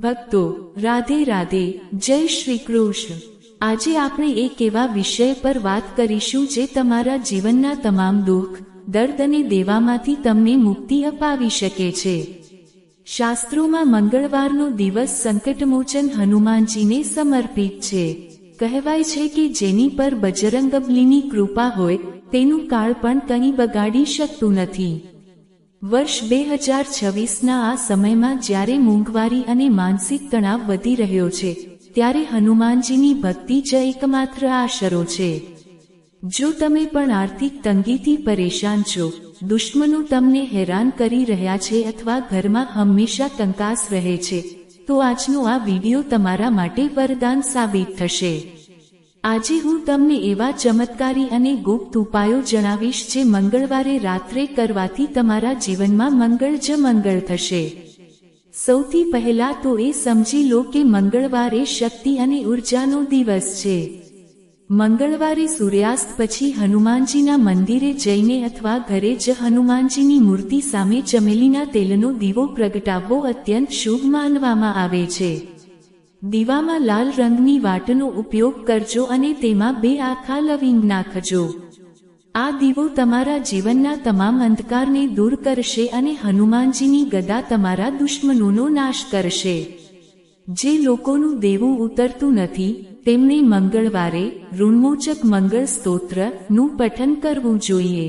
ભક્તો રાધે રાધે, જય શ્રી કૃષ્ણ। આજે આપણે એક એવા વિષય પર વાત કરીશું જે તમારા જીવનના તમામ દુઃખ, દર્દ અને દેવામાંથી તમને મુક્તિ અપાવી શકે છે। શાસ્ત્રોમાં મંગળવારનો દિવસ સંકટમોચન હનુમાનજીને સમર્પિત છે। કહેવાય છે કે જેની પર બજરંગબલીની કૃપા હોય તેનું કાળ પણ કંઈ બગાડી શકતું નથી। વર્ષ 2026ના આ સમયમાં જ્યારે મોંઘવારી અને માનસિક તણાવ વધી રહ્યો છે, ત્યારે હનુમાનજીની ભક્તિ જ એકમાત્ર આશરો છે। જો તમે પણ આર્થિક તંગીથી પરેશાન છો, દુશ્મનો તમને હેરાન કરી રહ્યા છે અથવા ઘરમાં હંમેશા કંકાસ રહે છે, તો આજનો આ વિડિયો તમારા માટે વરદાન સાબિત થશે। આજે હું તમને એવા ચમત્કારી અને ગુપ્ત ઉપાયો જણાવીશ જે મંગળવારે રાત્રે કરવાથી તમારા જીવનમાં મંગળ જ મંગળ થશે। સૌથી પહેલા તો એ સમજી લો કે મંગળવાર એ શક્તિ અને ઉર્જાનો દિવસ છે। મંગળવારે સૂર્યાસ્ત પછી હનુમાનજીના મંદિરે જઈને અથવા ઘરે જ હનુમાનજીની મૂર્તિ સામે ચમેલીના તેલનો દીવો પ્રગટાવવો અત્યંત શુભ માનવામાં આવે છે। દીવામાં લાલ રંગની વાટનો ઉપયોગ કરજો અને તેમાં 2 આખા લવિંગ નાખજો। આ દીવો તમારા જીવનના તમામ અંધકારને દૂર કરશે અને હનુમાનજીની ગદા તમારા દુશ્મનોનો નાશ કરશે। જે લોકોનું દેવું ઉતરતું નથી, તેમણે મંગળવારે ઋણમોચક મંગળ સ્તોત્રનું પઠન કરવું જોઈએ।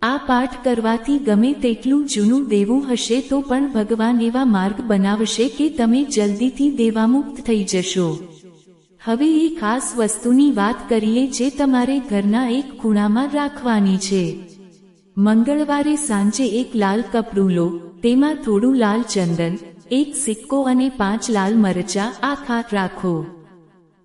આ પાઠ કરવાથી ગમે તેટલું જૂનું દેવું હશે તો પણ ભગવાન એવા માર્ગ બનાવશે કે તમે જલ્દીથી દેવામુક્ત થઈ જશો। હવે એ ખાસ વસ્તુની વાત કરીએ જે તમારે ઘરના એક ખૂણામાં રાખવાની છે। મંગળવારે સાંજે એક લાલ કપડું લો, તેમાં થોડું લાલ ચંદન, એક સિક્કો અને 5 લાલ મરચાં આખા રાખો।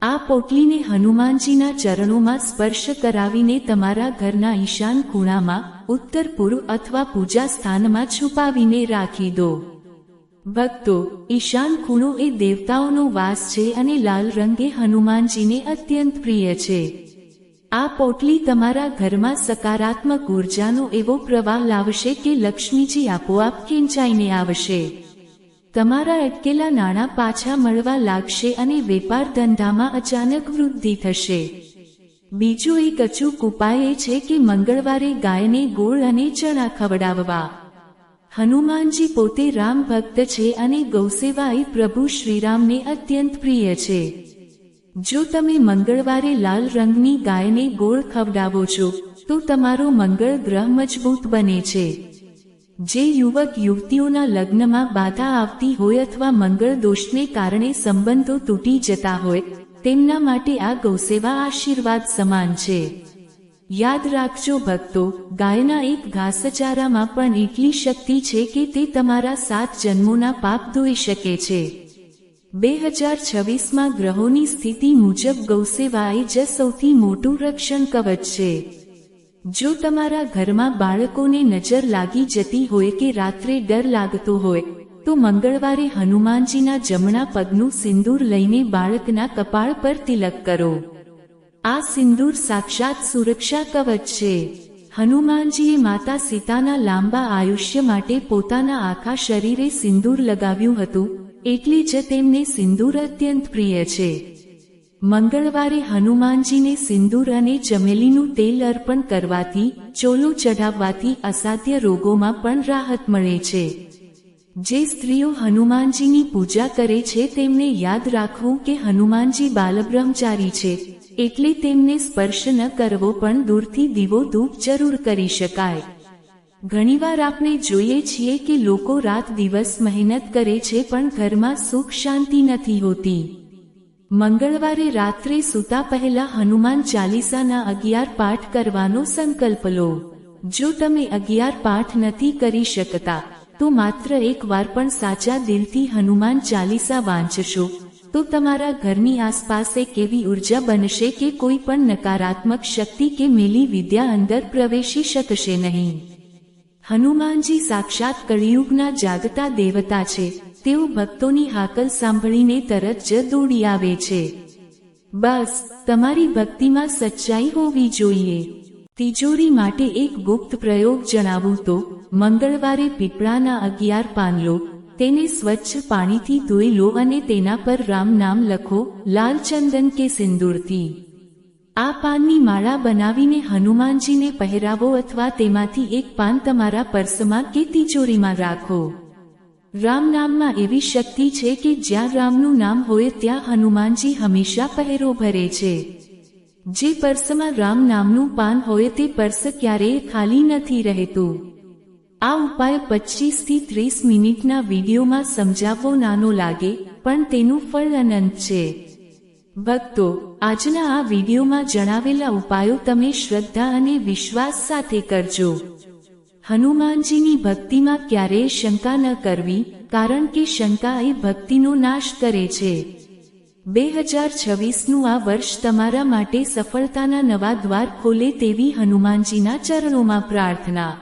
આ પોટલીને હનુમાનજીના ચરણોમાં સ્પર્શ કરાવીને તમારા ઘરના ઈશાન ખૂણામાં, ઉત્તર પૂર્વ અથવા પૂજા સ્થાનમાં છુપાવીને રાખી દો। ભક્તો, ઈશાન ખૂણો એ દેવતાઓનો વાસ છે અને લાલ રંગ એ હનુમાનજીને અત્યંત પ્રિય છે। આ પોટલી તમારા ઘરમાં સકારાત્મક ઉર્જાનો એવો પ્રવાહ લાવશે કે લક્ષ્મીજી આપોઆપ ખેંચાઈને આવશે। તમારા અટકેલા નાણાં પાછા મળવા લાગશે અને વેપાર ધંધામાં અચાનક વૃદ્ધિ થશે। બીજો એક અચૂક ઉપાય એ છે કે મંગળવારે ગાયને ગોળ અને ચણા ખવડાવવા। હનુમાનજી પોતે રામ ભક્ત છે અને ગૌસેવા એ પ્રભુ શ્રીરામને અત્યંત પ્રિય છે। જો તમે મંગળવારે લાલ રંગની ગાયને ગોળ ખવડાવો છો, તો તમારો મંગળ ગ્રહ મજબૂત બને છે। જે યુવક યુવતીઓના લગ્નમાં બાધા આવતી હોય અથવા મંગળ દોષને કારણે સંબંધો તૂટી જતા હોય, તેમના માટે આ ગૌસેવા આશીર્વાદ સમાન છે। યાદ રાખજો ભક્તો, ગાયના એક ઘાસચારામાં પણ એટલી શક્તિ છે કે તે તમારા 7 જન્મોના પાપ ધોઈ શકે છે। 2026માં ગ્રહોની સ્થિતિ મુજબ ગૌસેવા એ જ સૌથી મોટું રક્ષણ કવચ છે। જો તમારા ઘરમાં બાળકોને નજર લાગી જતી હોય કે રાત્રે ડર લાગતો હોય, તો મંગળવારે હનુમાનજીના જમણા પગનું સિંદૂર લઈને બાળકના કપાળ પર તિલક કરો। આ સિંદૂર સાક્ષાત સુરક્ષા કવચ છે। હનુમાનજીએ માતા સીતાના લાંબા આયુષ્ય માટે પોતાના આખા શરીરે સિંદૂર લગાવ્યું હતું, એટલે જ તેમને સિંદૂર અત્યંત પ્રિય છે। મંગળવારે હનુમાનજીને સિંદૂર અને ચમેલીનું તેલ અર્પણ કરવાથી, ચોલો ચઢાવવાથી અસાધ્ય રોગોમાં પણ રાહત મળે છે। જે સ્ત્રીઓ હનુમાનજીની પૂજા કરે છે તેમને યાદ રાખવું કે હનુમાનજી બાલબ્રહ્મચારી છે, એટલે તેમને સ્પર્શ ન કરવો પણ દૂરથી દીવો ધૂપ જરૂર કરી શકાય। ઘણીવાર આપણે જોઈએ છીએ કે લોકો રાત દિવસ મહેનત કરે છે પણ ઘરમાં સુખ શાંતિ નથી હોતી। મંગળવારે રાત્રે સૂતા પહેલા હનુમાન ચાલીસાના 11 પાઠ કરવાનો સંકલ્પ લો। જો તમે 11 પાઠ નથી કરી શકતા, તો માત્ર એક વાર પણ સાચા દિલથી હનુમાન ચાલીસા વાંચશો, તો તમારા ઘરની આસપાસ એક એવી ઉર્જા બનશે કે કોઈ પણ નકારાત્મક શક્તિ કે મેલી વિદ્યા અંદર પ્રવેશી શકશે નહીં। હનુમાનજી સાક્ષાત કળિયુગના જાગતા દેવતા છે। તેઓ ભક્તોની હાકલ સાંભળીને તરત જ દોડી આવે છે। બસ તમારી ભક્તિમાં સચ્ચાઈ હોવી જોઈએ। તિજોરી માટે એક ગુપ્ત પ્રયોગ જણાવું તો, મંગળવારે પીપળાના 11 પાન લો, તેને સ્વચ્છ પાણીથી ધોઈ લો અને તેના પર રામ નામ લખો, લાલ ચંદન કે સિંદૂરથી. આ પાનની માળા બનાવીને હનુમાનજીને પહેરાવો અથવા તેમાંથી એક પાન તમારા પર્સમાં કે તિજોરીમાં રાખો. રામ નામમાં એવી શક્તિ છે કે જ્યાં રામનું નામ હોય ત્યાં હનુમાનજી હંમેશા પહેરો ભરે છે. જે પર્સમાં રામ નામનું પાન હોય તે પર્સ ક્યારેય ખાલી નથી રહેતું. આ ઉપાય 25 થી 30 મિનિટના વિડીયોમાં સમજાવવો નાનો લાગે, પણ તેનું ફળ અનંત છે. ભક્તો, આજના આ વિડીયોમાં જણાવેલા ઉપાયો તમે શ્રદ્ધા અને વિશ્વાસ સાથે કરજો. હનુમાનજીની ભક્તિમાં ક્યારેય શંકા ન કરવી, કારણ કે શંકા એ ભક્તિનો નાશ કરે છે. 2026નું આ વર્ષ તમારા માટે સફળતાના નવા દ્વાર ખોલે તેવી હનુમાનજીના ચરણોમાં પ્રાર્થના.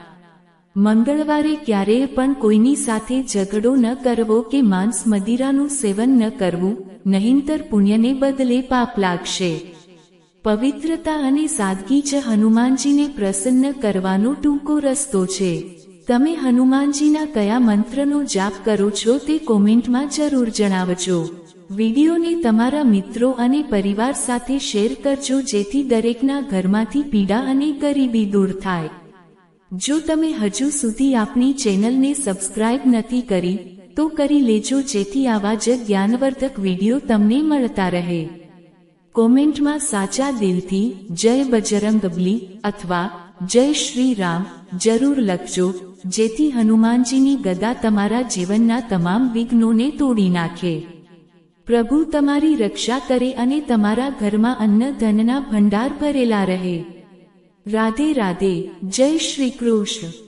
મંગળવારે ક્યારેય પણ કોઈની સાથે ઝઘડો ન કરવો કે માંસ મદિરાનું સેવન ન કરવું, નહીંતર પુણ્યને બદલે પાપ લાગશે. પવિત્રતા અને સાદગી જ હનુમાનજીને પ્રસન્ન કરવાનો ટૂંકો રસ્તો છે. તમે હનુમાનજીના કયા મંત્રનો જાપ કરો છો તે કોમેન્ટમાં જરૂર જણાવજો. વિડીયોને તમારા મિત્રો અને પરિવાર સાથે શેર કરજો જેથી દરેકના ઘરમાંથી પીડા અને ગરીબી દૂર થાય. જો તમે હજુ સુધી આપણી ચેનલને સબસ્ક્રાઇબ નથી કરી, તો કરી લેજો જેથી આવા જ જ્ઞાનવર્ધક વિડીયો તમને મળતા રહે. કોમેન્ટમાં સાચા દિલથી જય બજરંગબલી અથવા જય શ્રી રામ જરૂર લખજો, જેથી હનુમાનજીની ગદા તમારા જીવનના તમામ વિઘ્નોને તોડી નાખે. પ્રભુ તમારી રક્ષા કરે અને તમારા ઘરમાં અન્ન ધનના ભંડાર ભરેલા રહે. રાધે રાધે. જય શ્રી કૃષ્ણ.